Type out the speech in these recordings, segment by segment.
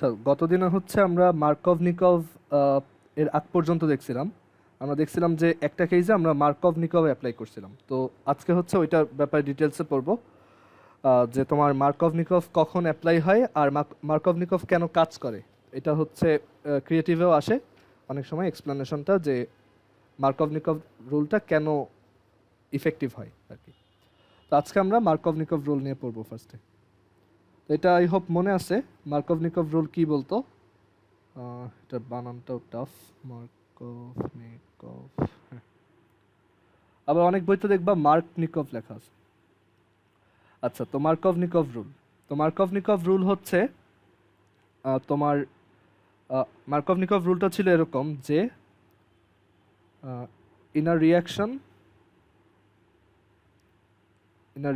আচ্ছা, গতদিনে হচ্ছে আমরা মার্কভ-নিকভ এর আগ পর্যন্ত দেখছিলাম। আমরা দেখছিলাম যে একটা কেসে আমরা মার্কভ-নিকভ অ্যাপ্লাই করছিলাম। তো আজকে হচ্ছে ওইটার ব্যাপারে ডিটেলসে পড়বো, যে তোমার মার্কভ-নিকভ কখন অ্যাপ্লাই হয় আর মার্কভ-নিকভ কেন কাজ করে। এটা হচ্ছে ক্রিয়েটিভেও আসে অনেক সময় এক্সপ্লেনেশনটা, যে মার্কভ-নিকভ রুলটা কেন ইফেক্টিভ হয় আর কি। তো আজকে আমরা মার্কভ-নিকভ রুল নিয়ে পড়বো ফার্স্টে। তো এটা আই হোপ মনে আছে মার্কভ-নিকভ রুল কি বলতো। এটার বানানটাও টাফ, মার্কভ-নিকভ। হ্যাঁ, আবার অনেক বইতে দেখবা মার্ক-নিকভ লেখা আছে। আচ্ছা, তো মার্কভ-নিকভ রুল, তো মার্কভ-নিকভ রুল হচ্ছে তোমার মার্কভ-নিকভ রুলটা ছিল এরকম যে in a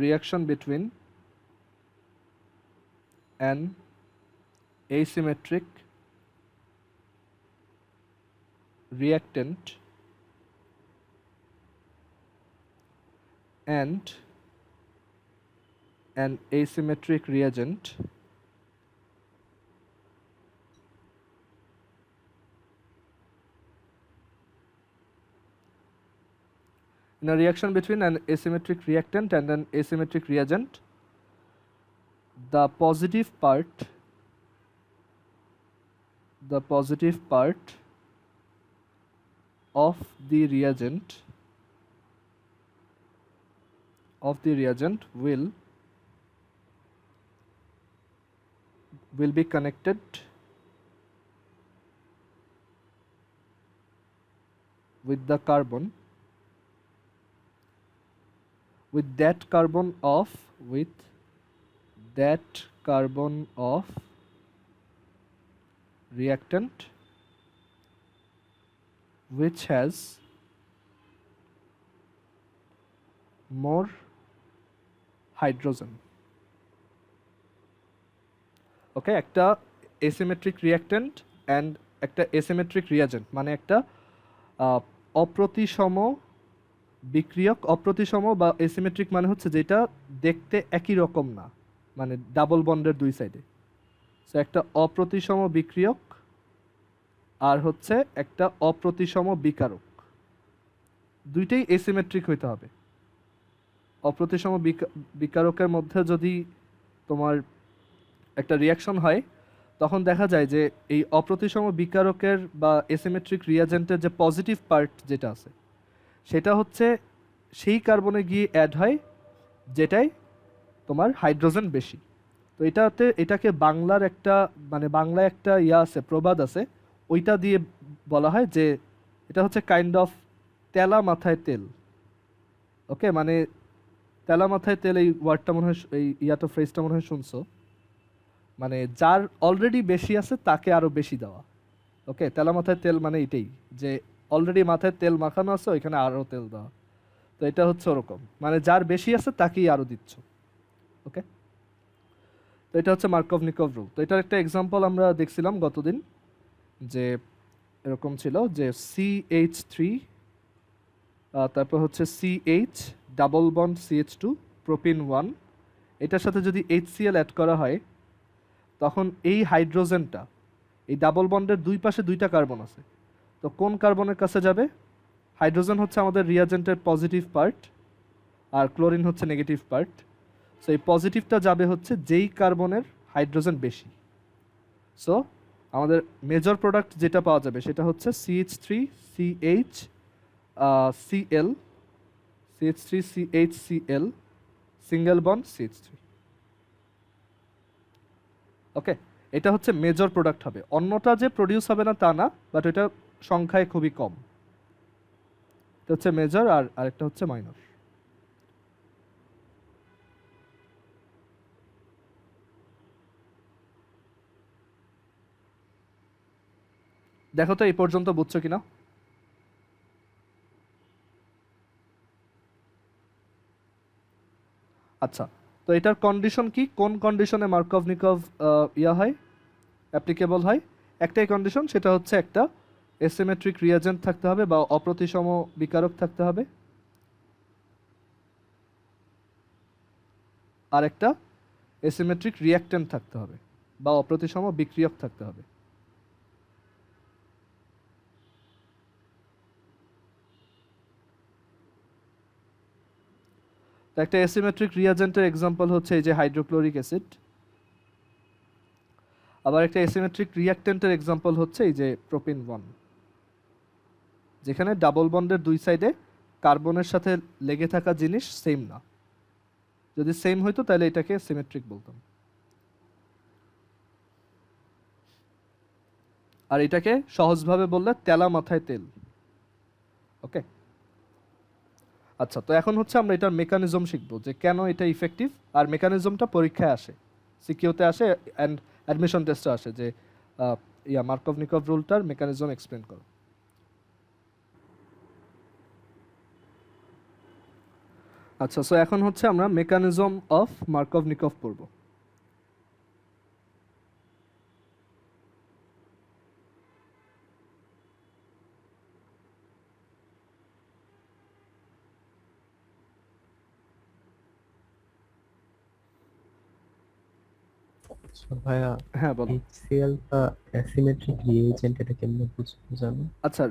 reaction between an asymmetric reactant and an asymmetric reagent, in a reaction between an asymmetric reactant and an asymmetric reagent, the positive part of the reagent will be connected with the carbon with that carbon of reactant which has more hydrogen. ওকে, একটা asymmetric reactant and একটা asymmetric reagent মানে একটা অপ্রতিসম বিক্রিয়ক। অপ্রতিসম বা asymmetric মানে হচ্ছে যেটা দেখতে একই রকম না, মানে ডাবল বন্ডের দুই সাইডে। সো একটা অপ্রতিসম বিক্রিয়ক আর হচ্ছে একটা অপ্রতিসম বিকারক, দুইটাই asymmetric হইতে হবে। অপ্রতিসম বিকারকের মধ্যে যদি তোমার একটা রিয়াকশন হয়, তখন দেখা যায় যে এই অপ্রতিসম বিকারকের বা asymmetric রিয়াজেন্টের যে পজিটিভ পার্ট যেটা আছে, সেটা হচ্ছে সেই কার্বনে গিয়ে অ্যাড হয় যেটাই তোমার হাইড্রোজেন বেশি। তো এটাকে বাংলার একটা বাংলায় একটা আছে, প্রবাদ আছে, ওইটা দিয়ে বলা হয় যে এটা হচ্ছে কাইন্ড অফ তেলা মাথায় তেল। ওকে, মানে তেলা মাথায় তেল, এই ওয়ার্ডটা মনে হয়, এই ফ্রেজটা মনে হয় শুনছো। মানে যার অলরেডি বেশি আছে তাকে আরো বেশি দেওয়া। ওকে, তেলা মাথায় তেল মানে এটাই, যে অলরেডি মাথায় তেল মাখানো আছে, ওইখানে আরো তেল দেওয়া। তো এটা হচ্ছে ওরকম, মানে যার বেশি আছে তাকেই আরো দিচ্ছ। ওকে, তো এটা হচ্ছে মার্কভ-নিকভ রুল। তো এটার একটা এক্সাম্পল আমরা দেখছিলাম গতদিন, যে এরকম ছিল যে CH3, তারপর হচ্ছে CH double bond CH2 propene 1, এটার সাথে যদি HCl অ্যাড করা হয়, তখন এই হাইড্রোজেনটা, এই ডাবল বন্ডের দুই পাশে দুইটা কার্বন আছে, তো কোন কার্বনের কাছে যাবে? হাইড্রোজেন হচ্ছে আমাদের রিয়াজেন্টের পজিটিভ পার্ট আর ক্লোরিন হচ্ছে নেগেটিভ পার্ট। সো এই পজিটিভটা যাবে হচ্ছে যেই কার্বনের হাইড্রোজেন বেশি। সো আমাদের মেজর প্রোডাক্ট যেটা পাওয়া যাবে সেটা হচ্ছে CH3CHCl সিঙ্গেল বন্ড CH3। ওকে, এটা হচ্ছে মেজর প্রোডাক্ট হবে। অন্যটা যে প্রডিউস হবে না তা না, বাট এটা সংখ্যায় খুবই কম। এটা হচ্ছে মেজর আর আরেকটা হচ্ছে মাইনর। দেখো তো এই পর্যন্ত বুঝছো কিনা। আচ্ছা, তো এটার কন্ডিশন কি, কোন কন্ডিশনে মার্কভ-নিকভ হয়, অ্যাপ্লিকেবল হয়? একটাই কন্ডিশন, সেটা হচ্ছে একটা asymmetric রিয়াজেন্ট থাকতে হবে বা অপ্রতিসম বিকারক থাকতে হবে, আর একটা asymmetric রিয়াক্ট্যান্ট থাকতে হবে। বা অপ্রতিসম বিক্রিয়ক থাকতে হবে। তো একটা অ্যাসিমেট্রিক রিয়াজেন্টের এক্সাম্পল হচ্ছে এই যে হাইড্রোক্লোরিক অ্যাসিড। আবার একটা অ্যাসিমেট্রিক রিঅ্যাক্ট্যান্টের এক্সাম্পল হচ্ছে এই যে প্রোপিন 1, যেখানে ডাবল বন্ডের দুই সাইডে কার্বনের সাথে লেগে থাকা জিনিস সেম না। যদি সেম হইতো তাহলে এটাকে সিমেট্রিক বলতাম। আর এটাকে সহজভাবে বললে তেলা মাথায় তেল। ওকে, আচ্ছা, তো এখন হচ্ছে আমরা এটার মেকানিজম শিখবো যে কেন এটা ইফেক্টিভ, আর মেকানিজমটা পরীক্ষায় আসে, সিকিউতে আসে অ্যান্ড অ্যাডমিশন টেস্টে আসে যে মার্কভ-নিকভ রুলটার মেকানিজম এক্সপ্লেন করো। আচ্ছা, সো এখন হচ্ছে আমরা মেকানিজম অফ মার্কভ-নিকভ পড়ব। আচ্ছা ভাইয়া, হ্যাঁ, বলো। HCl বা অ্যাসিমেট্রিক রিএজেন্ট এটা কেমনে বুঝানো? আচ্ছা,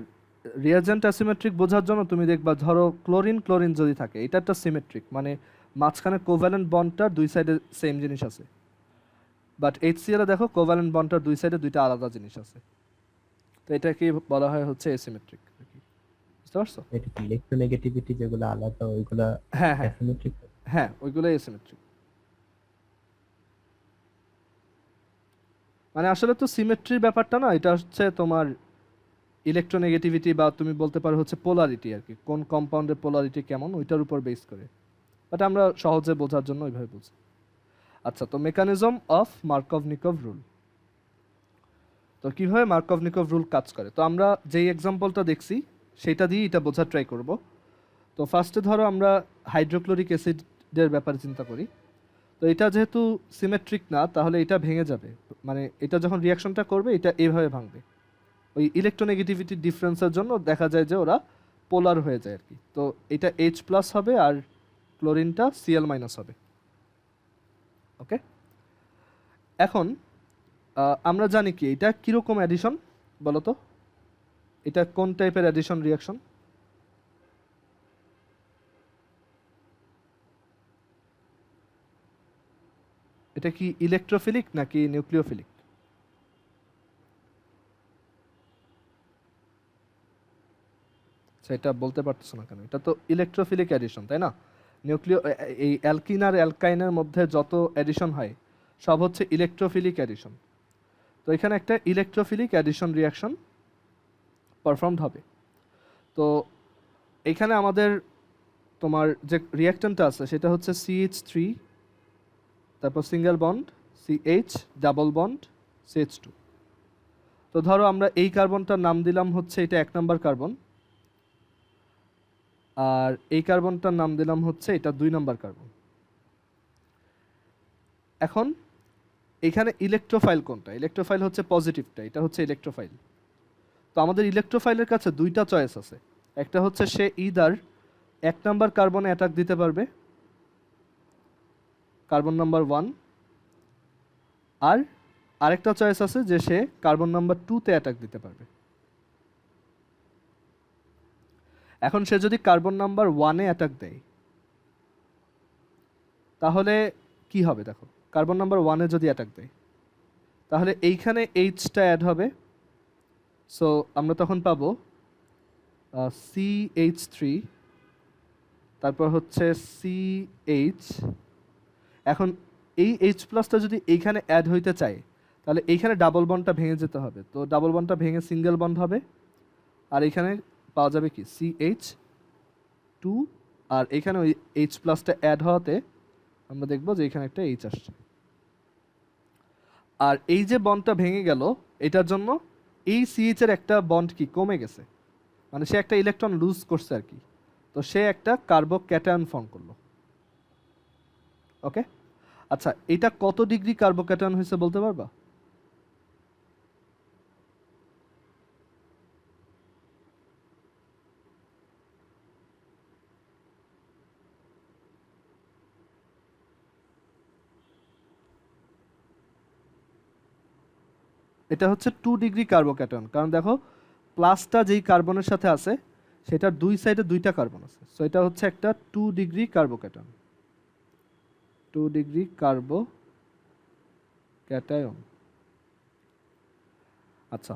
রিয়াজেন্ট অ্যাসিমেট্রিক বোঝার জন্য তুমি দেখবা, ধরো ক্লোরিন ক্লোরিন যদি থাকে, এটা একটা সিমেট্রিক, মানে মাঝখানে কোভ্যালেন্ট বন্ডটার দুই সাইডে সেম জিনিস আছে। বাট HCl এ দেখো কোভ্যালেন্ট বন্ডটার দুই সাইডে দুইটা আলাদা জিনিস আছে। তো এটাকে বলা হয় হচ্ছে অ্যাসিমেট্রিক। বুঝতে পারছো? এটা কি ইলেকট্রোনেগেটিভিটি যেগুলো আলাদা ওইগুলা হ্যাঁ, হ্যাঁ, অ্যাসিমেট্রিক? হ্যাঁ, ওইগুলোই অ্যাসিমেট্রিক। মানে আসলে তো সিমেট্রির ব্যাপারটা না, এটা হচ্ছে তোমার ইলেকট্রোনেগেটিভিটি, বা তুমি বলতে পারো হচ্ছে পোলারিটি আর কি, কোন কম্পাউন্ডের পোলারিটি কেমন ওইটার উপর বেস করে। বাট আমরা সহজে বোঝার জন্য ওইভাবে বুঝি। আচ্ছা, তো মেকানিজম অফ মার্কভ-নিকভ রুল। তো কিভাবে মার্কভ-নিকভ রুল কাজ করে, তো আমরা যেই এক্সাম্পলটা দেখছি সেটা দিয়ে এটা বোঝার ট্রাই করব। তো ফার্স্টে ধরো আমরা হাইড্রোক্লোরিক অ্যাসিডের ব্যাপারে চিন্তা করি। তো এটা যেহেতু সিমেট্রিক না, তাহলে এটা ভেঙে যাবে। মানে এটা যখন রিয়াকশনটা করবে এটা এইভাবে ভাঙবে। ওই ইলেকট্রোনেগেটিভিটি ডিফারেন্সের জন্য দেখা যায় যে ওরা পোলার হয়ে যায় আর কি। তো এটা H+ হবে আর ক্লোরিনটা Cl- হবে। ওকে, এখন আমরা জানি কি এটা কীরকম অ্যাডিশন, বলো তো? এটা কোন টাইপের অ্যাডিশন রিয়াকশন? এটা কি ইলেকট্রোফিলিক নাকি নিউক্লিওফিলিক? সেটা বলতে পারতেছো না কেন? এটা তো ইলেকট্রোফিলিক অ্যাডিশন, তাই না? নিউক্লিও এই অ্যালকিন আর অ্যালকাইনের মধ্যে যত অ্যাডিশন হয় সব হচ্ছে ইলেকট্রোফিলিক অ্যাডিশন। তো এখানে একটা ইলেকট্রোফিলিক অ্যাডিশন রিয়াকশন পারফর্মড হবে। তো এখানে আমাদের তোমার যে রিয়াক্ট্যান্টটা আছে সেটা হচ্ছে CH3, তারপর single bond CH, double bond CH2। তো ধরো আমরা এই কার্বনটার নাম দিলাম হচ্ছে এটা 1 নম্বর কার্বন, আর এই কার্বনটার নাম দিলাম হচ্ছে এটা 2 নম্বর কার্বন। এখন এখানে ইলেকট্রোফাইল কোনটা? ইলেকট্রোফাইল হচ্ছে পজিটিভটা, এটা হচ্ছে ইলেকট্রোফাইল। তো আমাদের ইলেকট্রোফাইলের কাছে দুইটা চয়েস আছে। একটা হচ্ছে সে ইদার 1 নম্বর কার্বনে অ্যাটাক দিতে পারবে, কার্বন নাম্বার 1, আর আরেকটা চয়েস আছে যে সে কার্বন নাম্বার 2তে অ্যাটাক দিতে পারবে। এখন সে যদি কার্বন নাম্বার 1-এ অ্যাটাক দেয় তাহলে কি হবে দেখো, কার্বন নাম্বার 1-এ যদি অ্যাটাক দেয় তাহলে এইখানে এইচটা অ্যাড হবে। সো আমরা তখন পাবো CH3, তারপর হচ্ছে CH। এখন এই H+টা যদি এইখানে অ্যাড হইতে চায় তাহলে এইখানে ডাবল বন্ডটা ভেঙে যেতে হবে। তো ডাবল বন্ডটা ভেঙে সিঙ্গেল বন্ড হবে, আর এখানে পাওয়া যাবে কি CH2, আর এখানে ওই H+টা অ্যাড হওয়াতে আমরা দেখব যে এখানে একটা H আসছে। আর এই যে বন্ডটা ভেঙে গেল এটার জন্য এই CH এর একটা বন্ড কি কমে গেছে, মানে সে একটা ইলেকট্রন লুজ করছে আর কি। তো সে একটা কার্বোক্যাটায়ন ফর্ম করলো। ওকে, আচ্ছা, এটা কত ডিগ্রি কার্বোক্যাটায়ন হয়েছে বলতে পারবা? এটা হচ্ছে 2 ডিগ্রি কার্বোক্যাটায়ন, কারণ দেখো প্লাসটা যেই কার্বনের সাথে আছে সেটার দুই সাইডে দুইটা কার্বন আছে, সো এটা হচ্ছে একটা 2 ডিগ্রি কার্বোক্যাটায়ন, 2 ডিগ্রি কার্বোক্যাটায়ন। আচ্ছা,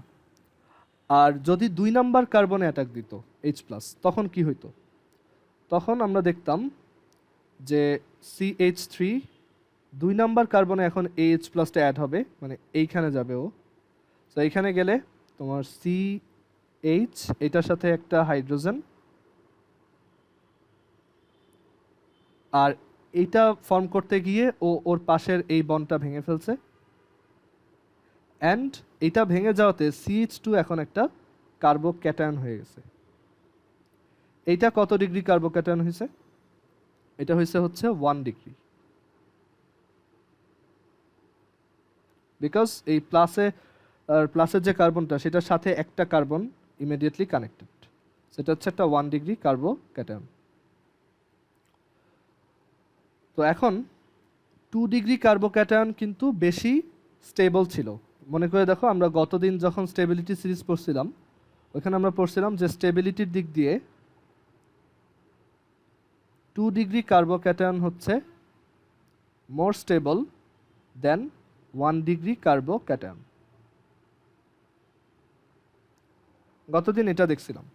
আর যদি 2 নাম্বার কার্বনে অ্যাটাক দিত H+, তখন কি হইতো? তখন আমরা দেখতাম যে CH3 2 নাম্বার কার্বনে এখন AH+টা অ্যাড হবে, মানে এইখানে যাবে ও। তো এইখানে গেলে তোমার CH এটার সাথে একটা হাইড্রোজেন, আর এইটা ফর্ম করতে গিয়ে ও ওর পাশের এই বন্ডটা ভেঙে ফেলছে, অ্যান্ড এটা ভেঙে যাওয়াতে CH2 এখন একটা কার্বোক্যাটায়ন হয়ে গেছে। এইটা কত ডিগ্রি কার্বোক্যাটায়ন হয়েছে? এটা হচ্ছে 1 ডিগ্রি, বিকজ এই প্লাসের যে কার্বনটা সেটার সাথে একটা কার্বন ইমিডিয়েটলি কানেক্টেড, সেটা হচ্ছে একটা 1 ডিগ্রি কার্বোক্যাটায়ন। তো এখন 2 ডিগ্রি কার্বোক্যাটায়ন কিন্তু বেশি স্টেবল ছিল। মনে করে দেখো, আমরা গতদিন যখন স্টেবিলিটি সিরিজ পড়ছিলাম ওখানে আমরা পড়ছিলাম যে স্টেবিলিটির দিক দিয়ে 2 ডিগ্রি কার্বোক্যাটায়ন হচ্ছে মোর স্টেবল দেন 1 ডিগ্রি কার্বোক্যাটায়ন। গতদিন এটা দেখছিলাম।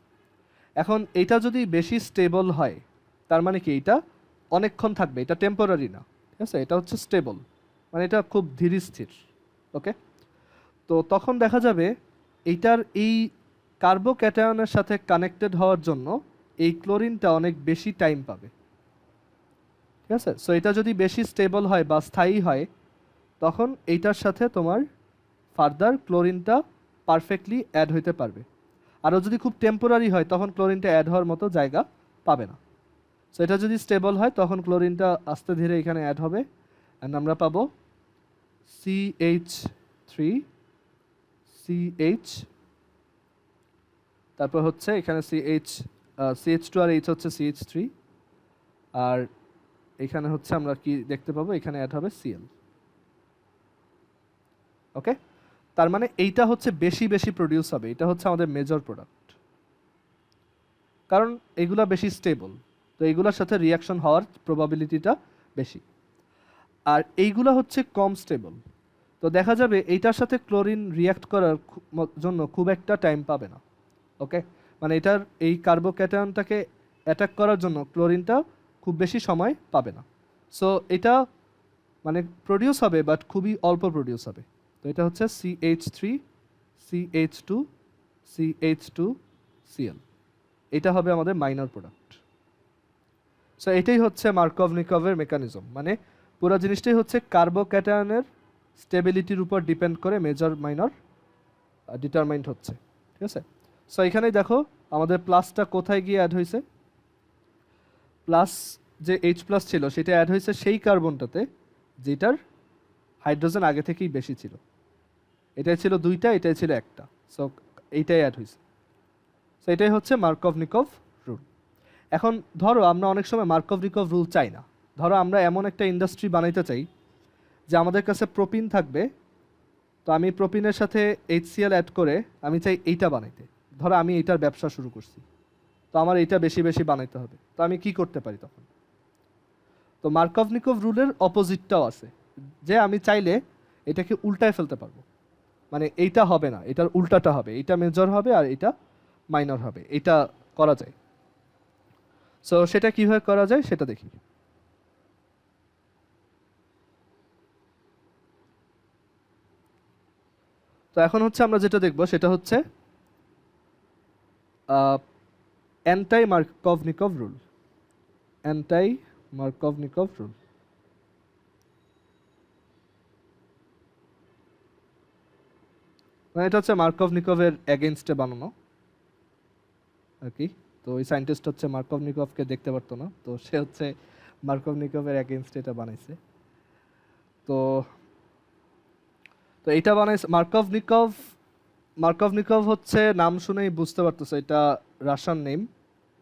এখন এটা যদি বেশি স্টেবল হয় তার মানে কি এটা অনেকক্ষণ থাকবে, এটা টেম্পোরারি না, ঠিক আছে, এটা হচ্ছে স্টেবল, মানে এটা খুব ধীর স্থির। ওকে, তো তখন দেখা যাবে এইটার এই কার্বোক্যাটায়নের সাথে কানেক্টেড হওয়ার জন্য এই ক্লোরিনটা অনেক বেশি টাইম পাবে, ঠিক আছে। সো এটা যদি বেশি স্টেবল হয় বা স্থায়ী হয় তখন এইটার সাথে তোমার ফার্দার ক্লোরিনটা পারফেক্টলি অ্যাড হইতে পারবে। আরও যদি খুব টেম্পোরারি হয় তখন ক্লোরিনটা অ্যাড হওয়ার মতো জায়গা পাবে না। সো এটা যদি স্টেবল হয় তখন ক্লোরিনটা আস্তে ধীরে এখানে অ্যাড হবে, অ্যান্ড আমরা পাবো CH3CH, তারপর হচ্ছে এখানে CH2 আর H হচ্ছে CH3, আর এখানে হচ্ছে আমরা কি দেখতে পাবো, এখানে অ্যাড হবে Cl। ওকে, তার মানে এইটা হচ্ছে বেশি বেশি প্রডিউস হবে, এটা হচ্ছে আমাদের মেজর প্রোডাক্ট, কারণ এগুলা বেশি স্টেবল, তো এইগুলোর সাথে রিয়াকশন হওয়ার প্রবাবিলিটিটা বেশি। আর এইগুলা হচ্ছে কম স্টেবল, তো দেখা যাবে এইটার সাথে ক্লোরিন রিয়াক্ট করার জন্য খুব একটা টাইম পাবে না। ওকে, মানে এটার এই কার্বোক্যাটায়নটাকে অ্যাটাক করার জন্য ক্লোরিনটা খুব বেশি সময় পাবে না। সো এটা মানে প্রডিউস হবে বাট খুবই অল্প প্রডিউস হবে। তো এটা হচ্ছে CH3CH2CH2Cl, এটা হবে আমাদের মাইনর প্রোডাক্ট। সো এটাই হচ্ছে মার্কভ-নিকভের মেকানিজম, মানে পুরো জিনিসটাই হচ্ছে কার্বোক্যাটায়নের স্টেবিলিটির উপর ডিপেন্ড করে মেজর মাইনর ডিটারমাইন্ড হচ্ছে, ঠিক আছে। সো এখানেই দেখো আমাদের প্লাসটা কোথায় গিয়ে অ্যাড হয়েছে, প্লাস যে H+ ছিল সেটা অ্যাড হয়েছে সেই কার্বনটাতে যেটার হাইড্রোজেন আগে থেকেই বেশি ছিল। এটাই ছিল দুইটা, এটাই ছিল একটা, সো এইটাই অ্যাড হয়েছে। সো এটাই হচ্ছে মার্কভ-নিকভ রুল। এখন ধরো আমরা অনেক সময় মার্কভ-নিকভ রুল চাই না, ধরো আমরা এমন একটা ইন্ডাস্ট্রি বানাইতে চাই যে আমাদের কাছে প্রোপিন থাকবে, তো আমি প্রোপিনের সাথে HCl অ্যাড করে আমি চাই এইটা বানাইতে, ধরো আমি এইটার ব্যবসা শুরু করছি, তো আমার এইটা বেশি বেশি বানাইতে হবে, তো আমি কি করতে পারি তখন? তো মার্কভ-নিকভ রুলের অপোজিটটাও আছে, যে আমি চাইলে এটাকে উল্টায় ফেলতে পারবো, মানে এইটা হবে না, এটার উল্টাটা হবে, এটা মেজর হবে আর এটা মাইনর হবে, এটা করা যায়। সো সেটা কিভাবে করা যায় সেটা দেখি। তো এখন হচ্ছে আমরা যেটা দেখব সেটা হচ্ছে অ্যান্টাই মার্কভ-নিকভ রুল। অ্যান্টাই মার্কভ-নিকভ রুল, মানে এটা হচ্ছে মার্কভ-নিকভের এগেইনস্টে বানানো আর কি। তো ওই সায়েন্টিস্ট হচ্ছে মার্কভ-নিকভকে দেখতে পারতো না, তো সে হচ্ছে মার্কভ-নিকভের এগেইনস্টে এটা বানাইছে। তো তো এটা বানাইছে মার্কভ-নিকভ। মার্কভ-নিকভ হচ্ছে নাম শুনেই বুঝতে পারতেছে এটা রাশিয়ান নেম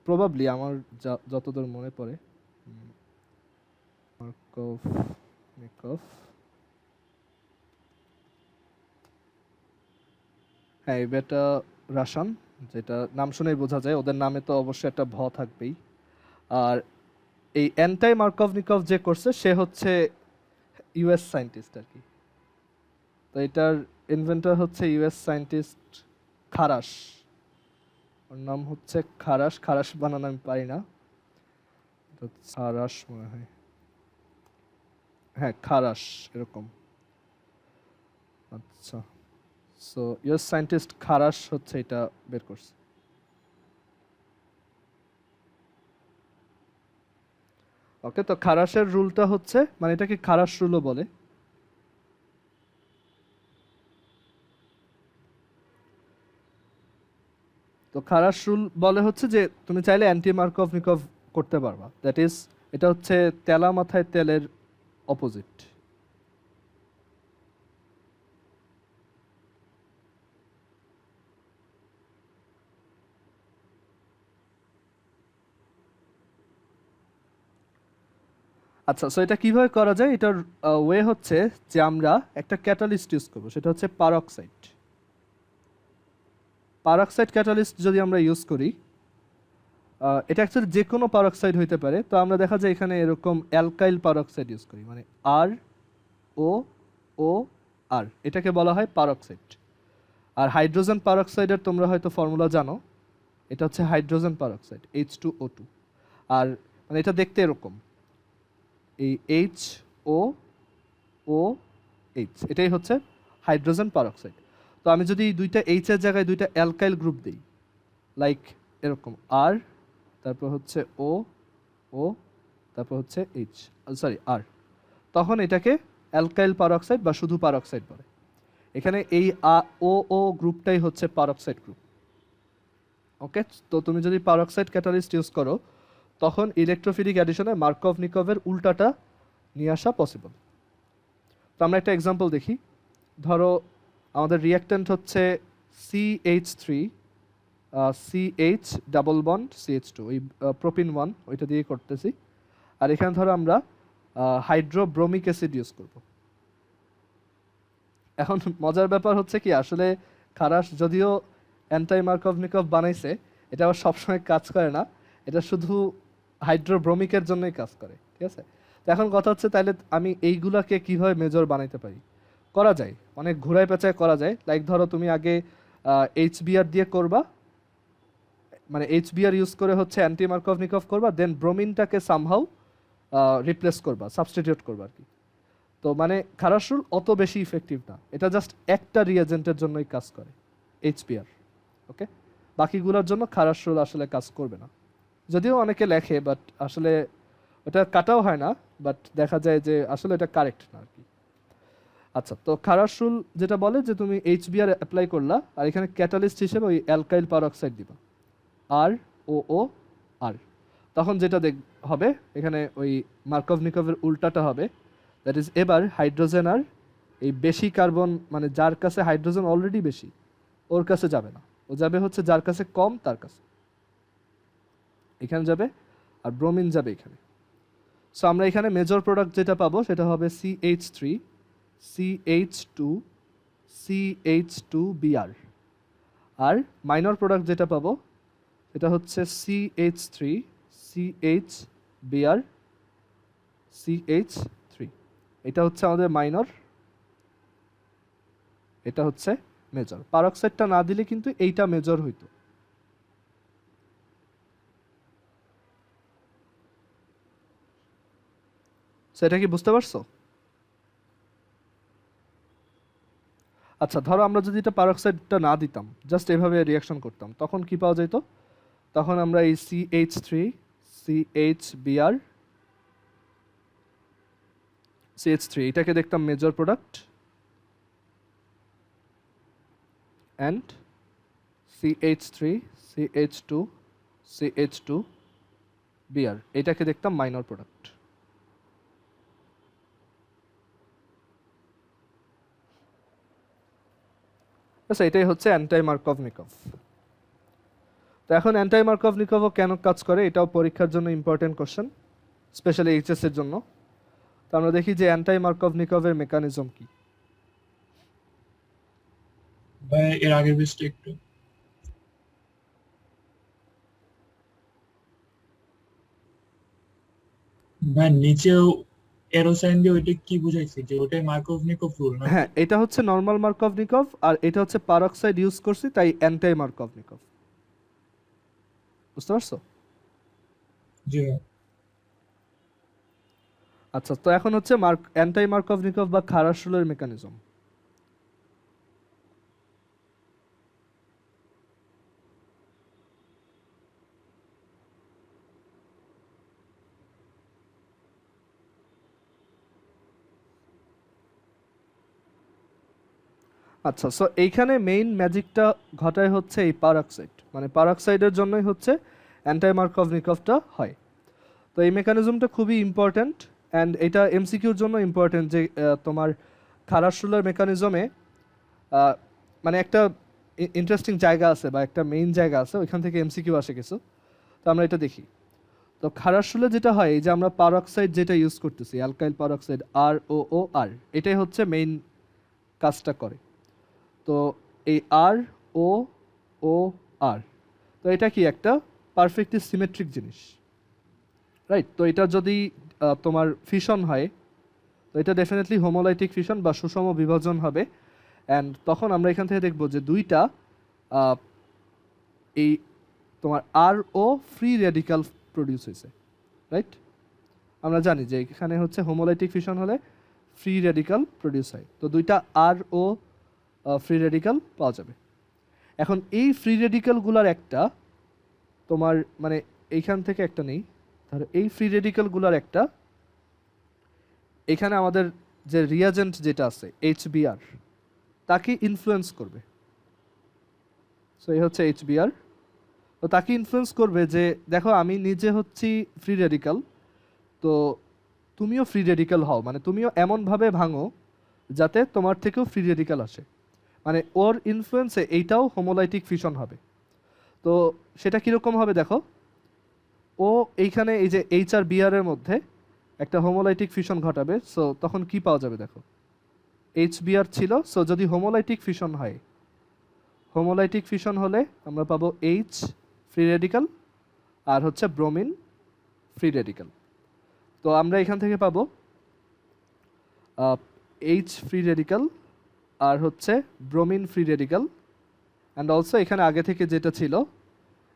প্রবাবলি, আমার যতদূর মনে পড়ে। মার্কভ-নিকভ, হ্যাঁ এই বেটা রাশান, যেটা নাম শুনেই বোঝা যায়, ওদের নামে তো অবশ্যই একটা ভ থাকবেই। আর এই অ্যান্টাই মার্কভনিকভ যে করছে সে হচ্ছে ইউএস সায়েন্টিস্ট আর কি। তো এটার ইনভেন্টর হচ্ছে ইউএস সায়েন্টিস্ট খারাশ। ওর নাম হচ্ছে খারাশ, খারাশ বানানো আমি পারি না, তো খারাশ মনে হয়, হ্যাঁ খারাশ এরকম। আচ্ছা, সো ইউএস সায়েন্টিস্ট খারাশ হচ্ছে এটা বের করছে। ওকে, তো খারাশের রুলটা হচ্ছে, মানে এটাকে খারাশ রুলও বলে। তো খারাশ রুল বলে হচ্ছে যে তুমি চাইলে অ্যান্টি মার্কভনিকভ করতে পারবা, দ্যাট ইজ এটা হচ্ছে তেলা মাথায় তেলের অপোজিট। আচ্ছা, সো এটা কিভাবে করা যায়, এটার ওয়ে হচ্ছে যে আমরা একটা ক্যাটালিস্ট ইউজ করবো, সেটা হচ্ছে পারক্সাইড। পারক্সাইড ক্যাটালিস্ট যদি আমরা ইউজ করি, এটা অ্যাকচুয়ালি যে কোনো পারক্সাইড হইতে পারে। তো আমরা দেখা যায় এখানে এরকম অ্যালকাইল পারক্সাইড ইউজ করি, মানে আর ও ও আর, এটাকে বলা হয় পারক্সাইড। আর হাইড্রোজেন পারক্সাইডের তোমরা হয়তো ফর্মুলা জানো, এটা হচ্ছে হাইড্রোজেন পারক্সাইড H2O2। আর মানে এটা দেখতে এরকম, এই এইচ ও ও এইচ, এটাই হচ্ছে হাইড্রোজেন পারক্সাইড। তো আমি যদি দুইটা এইচ এর জায়গায় দুইটা অ্যালকাইল গ্রুপ দিই, লাইক এরকম আর, তারপর হচ্ছে ও ও, তারপর হচ্ছে এইচ, সরি আর, তখন এটাকে অ্যালকাইল পারক্সাইড বা শুধু পারক্সাইড বলে। এখানে এই ও ও গ্রুপটাই হচ্ছে পারক্সাইড গ্রুপ। ওকে, তো তুমি যদি পারক্সাইড ক্যাটালিস্ট ইউজ করো তখন ইলেকট্রোফিলিক অ্যাডিশনে মার্কভনিকভের উল্টাটা নিয়ে আসা পসিবল। তো আমরা একটা এক্সাম্পল দেখি। ধরো আমাদের রিঅ্যাক্ট্যান্ট হচ্ছে CH3 CH double bond CH2, ওই প্রোপিন 1 ওইটা দিয়ে করতেছি। আর এখানে ধরো আমরা হাইড্রোব্রোমিক অ্যাসিড ইউজ করব। এখন মজার ব্যাপার হচ্ছে কি, আসলে খারাশ যদিও অ্যান্টাই মার্কভনিকভ বানাইছে, এটা আবার সবসময় কাজ করে না, এটা শুধু হাইড্রোব্রোমিকের জন্যই কাজ করে, ঠিক আছে। তো এখন কথা হচ্ছে তাহলে আমি এইগুলাকে কিভাবে মেজর বানাইতে পারি। করা যায়, অনেক ঘুরায় পেঁচায় করা যায়। লাইক ধরো তুমি আগে HBr দিয়ে করবা, মানে HBr ইউজ করে হচ্ছে অ্যান্টি মার্কভনিকভ করবা, দেন ব্রোমিনটাকে সামহাউ রিপ্লেস করবা, সাবস্টিটিউট করবা আর কি। তো মানে খারাশ রুল অত বেশি ইফেক্টিভ না, এটা জাস্ট একটা রিয়েজেন্টের জন্যই কাজ করে, HBr। ওকে, বাকিগুলোর জন্য খারাশ রুল আসলে কাজ করবে না, যদিও অনেকে লেখে, বাট আসলে ওটা কাটাও হয় না, বাট দেখা যায় যে আসলে এটা কারেক্ট না আর কি। আচ্ছা, তো খারাশ রুল যেটা বলে যে তুমি HBr অ্যাপ্লাই করলা, আর এখানে ক্যাটালিস্ট হিসেবে ওই অ্যালকাইল পারক্সাইড দিবা, আর ও ও আর, তখন যেটা হবে এখানে ওই মার্কভনিকভের উল্টাটা হবে, দ্যাট ইজ এবার হাইড্রোজেন আর এই বেশি কার্বন, মানে যার কাছে হাইড্রোজেন অলরেডি বেশি ওর কাছে যাবে না, ও যাবে হচ্ছে যার কাছে কম তার কাছে, এখানে যাবে, আর ব্রোমিন যাবে এখানে। সো আমরা এখানে মেজর প্রোডাক্ট যেটা পাবো সেটা হবে CH3 CH2 CH2Br। আর মাইনর প্রোডাক্ট যেটা পাবো এটা হচ্ছে CH3 CHBr CH3। এটা হচ্ছে আমাদের মাইনর, এটা হচ্ছে মেজর। পারক্সাইডটা না দিলে কিন্তু এইটা মেজর হইতো। সেটা কি বুঝতে পারছো? আচ্ছা, ধরো আমরা যদি এটা পারক্সাইডটা না দিতাম, জাস্ট এভাবে রিয়াকশন করতাম, তখন কি পাওয়া যেত? তখন আমরা এই CH3 CHBr CH3 এটাকে দেখতাম major product, and CH3 CH2 CH2Br এটাকে দেখতাম মাইনর প্রোডাক্ট। আচ্ছা, এটাই হচ্ছে অ্যান্টাই মার্কভনিকভ। তো এখন অ্যান্টাই মার্কভনিকভও কেন কাজ করে, এটাও পরীক্ষার জন্য ইম্পর্টেন্ট কোশ্চেন, স্পেশালি এইচএস এর জন্য। তো আমরা দেখি যে অ্যান্টাই মার্কভনিকভের মেকানিজম কি। ভাই এর আগের পেজটা একটু। ভাই নিচেও এরো সাইন দিয়ে ওইটা কি বুঝাইছে, যে ওটাই মার্কোভনিকভ রুল নাকি? হ্যাঁ, এটা হচ্ছে নর্মাল মার্কভনিকভ, আর এটা হচ্ছে পারক্সাইড ইউজ করছি তাই অ্যান্টাই মার্কভনিকভ। বুঝতে পারছো? জি ভাই। আচ্ছা, তো এখন হচ্ছে অ্যান্টাই মার্কভনিকভ বা খারাসুলের মেকানিজম। আচ্ছা, সো এইখানে মেইন ম্যাজিকটা ঘটায় হচ্ছে এই পারক্সাইড, মানে পারক্সাইডের জন্যই হচ্ছে অ্যান্টাই মার্কভনিকভটা হয়। তো এই মেকানিজমটা খুবই ইম্পর্ট্যান্ট, অ্যান্ড এটা এমসিকিউর জন্য ইম্পর্ট্যান্ট যে তোমার খারাসুলের মেকানিজমে মানে একটা ইন্টারেস্টিং জায়গা আছে বা একটা মেইন জায়গা আছে, ওইখান থেকে এমসিকিউ আসে কিছু। তো আমরা এটা দেখি। তো খারাসুলে যেটা হয়, এই যে আমরা পারক্সাইড যেটা ইউজ করতেছি, অ্যালকাইল পারক্সাইড ROOR, এটাই হচ্ছে মেইন কাজটা করে। তো এই ROOR, তো এটা কি একটা পারফেক্টলি সিমেট্রিক জিনিস, রাইট? তো এটা যদি তোমার ফিশন হয়, তো এটা ডেফিনেটলি হোমোলাইটিক ফিশন বা সুষম বিভাজন হবে। অ্যান্ড তখন আমরা এখান থেকে দেখব যে দুইটা আহ, এই তোমার RO ফ্রি রেডিক্যাল প্রডিউস হয়েছে, রাইট? আমরা জানি যে এখানে হচ্ছে হোমোলাইটিক ফিশন হলে ফ্রি রেডিক্যাল প্রডিউস হয়, তো দুইটা RO ফ্রি রেডিক্যাল পাওয়া যাবে। এখন এই ফ্রি রেডিক্যালগুলোর একটা তোমার মানে এইখান থেকে একটা নেই, ধরো এই ফ্রি রেডিক্যালগুলোর একটা এখানে আমাদের যে রিয়াজেন্ট যেটা আছে HBr, তাকে ইনফ্লুয়েন্স করবে। সো এই হচ্ছে HBr। তো তাকে ইনফ্লুয়েন্স করবে যে দেখো আমি নিজে হচ্ছি ফ্রি রেডিক্যাল, তো তুমিও ফ্রি রেডিক্যাল হও, মানে তুমিও এমনভাবে ভাঙো যাতে তোমার থেকেও ফ্রি রেডিক্যাল আসে। মানে ওর ইনফ্লুয়েন্সে এইটাও হোমোলাইটিক ফিশন হবে। তো সেটা কীরকম হবে দেখো, ও এইখানে এই যে HRBr এর মধ্যে একটা হোমোলাইটিক ফিশন ঘটাবে। সো তখন কি পাওয়া যাবে দেখো, HBr ছিল, সো যদি হোমোলাইটিক ফিশন হয়, হোমোলাইটিক ফিশন হলে আমরা পাবো H ফ্রি রেডিক্যাল আর হচ্ছে ব্রোমিন ফ্রি রেডিক্যাল। তো আমরা এখান থেকে পাবো H ফ্রি রেডিক্যাল আর হচ্ছে bromine free radical, and also এখানে আগে থেকে যেটা ছিল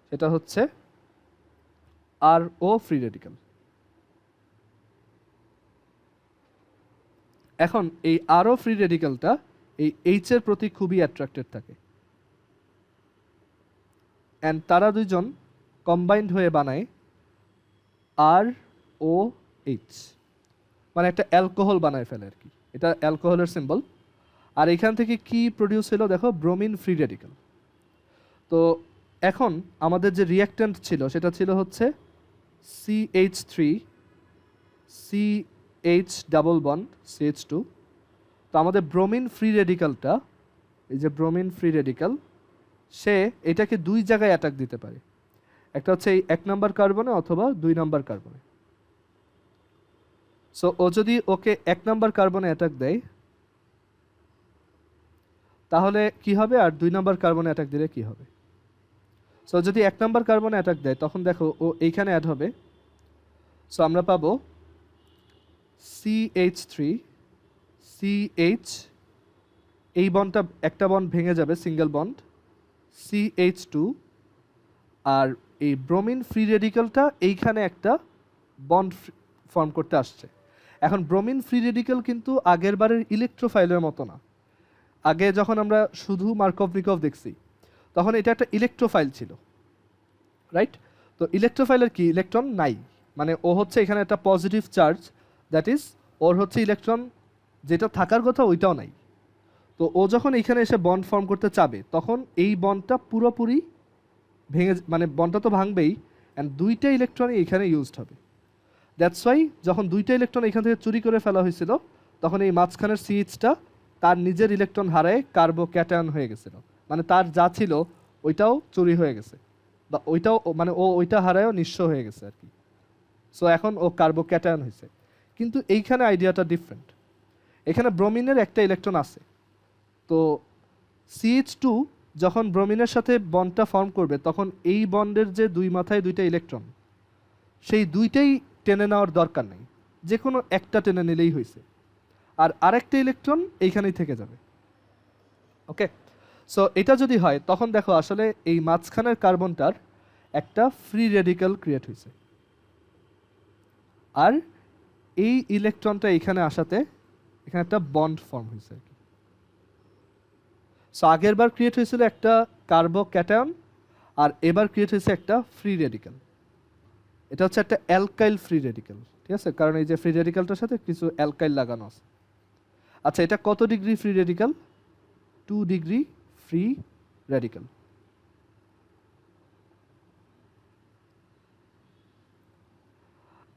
সেটা হচ্ছে RO ফ্রি রেডিক্যাল। এখন এই RO ফ্রি রেডিক্যালটা এই H এর প্রতি খুবই অ্যাট্রাক্টেড থাকে, অ্যান্ড তারা দুইজন কম্বাইন্ড হয়ে বানায় ROH, মানে একটা অ্যালকোহল বানায় ফেলে আর কি। এটা অ্যালকোহলের সিম্বল। আর এখান থেকে কি প্রডিউস হলো দেখো, ব্রোমিন ফ্রি রেডিক্যাল। তো এখন আমাদের যে রিঅ্যাক্ট্যান্ট ছিল সেটা ছিল হচ্ছে CH3 CH double bond CH2। তো আমাদের ব্রোমিন ফ্রি রেডিক্যালটা, এই যে ব্রোমিন ফ্রি রেডিক্যাল, সে এটাকে দুই জায়গায় অ্যাটাক দিতে পারে। একটা হচ্ছে এই 1 নাম্বার কার্বনে অথবা 2 নাম্বার কার্বনে। সো ও যদি ওকে 1 নাম্বার কার্বনে অ্যাটাক দেয় তাহলে কি হবে, আর 2 নাম্বার কার্বনে অ্যাটাক দিলে কি হবে? সো যদি 1 নাম্বার কার্বনে অ্যাটাক দেয় তখন দেখো ও এইখানে অ্যাড হবে। সো আমরা পাবো CH3 CH, এই বন্ডটা একটা বন্ড ভেঙে যাবে, সিঙ্গেল বন্ড CH2, আর এই ব্রোমিন ফ্রি রেডিক্যালটা এইখানে একটা বন্ড ফর্ম করতে আসছে। এখন ব্রোমিন ফ্রি রেডিক্যাল কিন্তু আগের বারের ইলেকট্রোফাইলের মতো না। আগে যখন আমরা শুধু মার্কভনিকভ দেখছি তখন এটা একটা ইলেকট্রোফাইল ছিল, রাইট? তো ইলেকট্রোফাইলের কি ইলেকট্রন নাই, মানে ও হচ্ছে এখানে একটা পজিটিভ চার্জ, দ্যাট ইজ ওর হচ্ছে ইলেকট্রন যেটা থাকার কথা ওইটাও নাই। তো ও যখন এইখানে এসে বন্ড ফর্ম করতে চাবে তখন এই বন্ডটা পুরোপুরি ভেঙে, মানে বন্ডটা তো ভাঙবেই, অ্যান্ড দুইটা ইলেকট্রনই এখানে ইউজড হবে। দ্যাটস ওয়াই যখন দুইটা ইলেকট্রন এখান থেকে চুরি করে ফেলা হয়েছিল তখন এই মাঝখানের CH-টা তার নিজের ইলেকট্রন হারায় কার্বো ক্যাটায়ন হয়ে গেছিল, মানে তার যা ছিল ওইটাও চুরি হয়ে গেছে, বা ওইটাও মানে ও ওইটা হারায়ও নিঃস্ব হয়ে গেছে আর কি। সো এখন ও কার্বো ক্যাটায়ন হয়েছে। কিন্তু এইখানে আইডিয়াটা ডিফারেন্ট। এখানে ব্রোমিনের একটা ইলেকট্রন আছে, তো CH2 যখন ব্রোমিনের সাথে বন্ডটা ফর্ম করবে তখন এই বন্ডের যে দুই মাথায় দুইটা ইলেকট্রন, সেই দুইটাই টেনে নেওয়ার দরকার নেই, যে কোনো একটা টেনে নিলেই হয়েছে, আর আরেকটা ইলেকট্রন এইখানেই থেকে যাবে। ওকে, সো এটা যদি হয় তখন দেখো আসলে এই মাঝখানের কার্বনটার একটা ফ্রি রেডিক্যাল ক্রিয়েট হয়েছে, আর এই ইলেকট্রনটা এখানে আসাতে এখানে একটা বন্ড ফর্ম হয়েছে আর কি। সো আগের বার ক্রিয়েট হয়েছিল একটা কার্বোক্যাটায়ন, আর এবার ক্রিয়েট হয়েছে একটা ফ্রি রেডিক্যাল। এটা হচ্ছে একটা অ্যালকাইল ফ্রি রেডিক্যাল, ঠিক আছে, কারণ এই যে ফ্রি রেডিক্যালটার সাথে কিছু অ্যালকাইল লাগানো আছে। আচ্ছা, এটা কত degree free radical? 2 degree free radical.